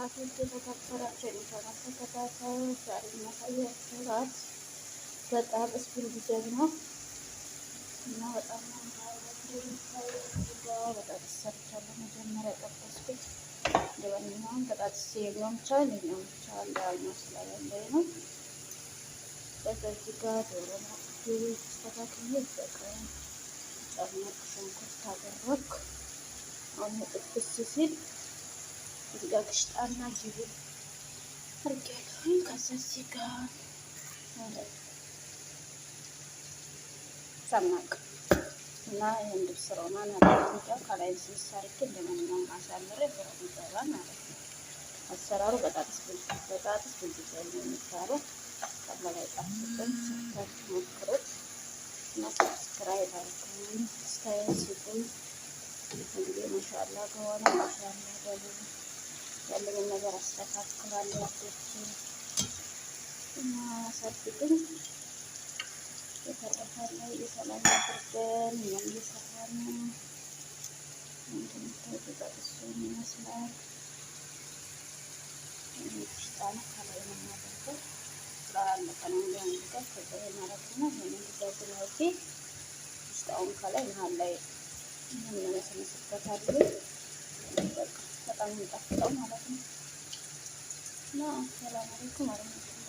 ወበረካቱህ የተከበራችሁ የቻናል ተከታታዮች ዛሬ የማሳያችሁ እራት በጣጥስ ብልጅግ ነው እና በጣም በጣጥስ ሰርቻለሁ። መጀመሪያ ጠበስኩት። ለማንኛውም በጣጥስ የለውም ቻል የለውም ቻል ዳኛው ስላላለኝ ነው። በዚህ ጋር ዶሮ ነው ተስተካክዬ በቀን ጨመቅ ሽንኩርት አደረኩ። አሁን ጥብስ ሲል እዚህ ጋር ግሽጣና ጅብል አድርጌያለሁኝ። ከዛ እዚህ ጋር ሰማቅ እና ይሄን ድብስ ሮማን አድርጌ ከላይ ስልስ አድርጌ እንደማንኛውም አሳምሬ ፍረን ይገባል ማለት ነው። አሰራሩ በጣጥስ ብልጭ ነው የሚባለው። ከላይ ጣፍጥን ሰርታችሁ ሞክሩት እና ሰብስክራይብ አድርጉኝ። አስተያየት ስጡኝ። እንግዲህ ማሻአላ ከሆነ ማሻአላ ደግሞ ያለውን ነገር አስተካክላለሁ። አጥቼ እና አሳድጉኝ። የተረፈ ላይ የሰላም አድርገን እኛም እየሰራን ነው። እንደምታዩት በጣጥሱን ይመስላል። ሽጣና ከላይ ነው የማደርገው። ስላለቀ ነው እንዲያንቀር ከላይ ማለት ነው። ይሄንን ዲዛይን አድርጌ ሽጣውን ከላይ መሀል ላይ እንመለስበታለን። በቃ በጣም የሚጣፍጠው ማለት ነው። እና ሰላም አለይኩም ወራህመቱላሂ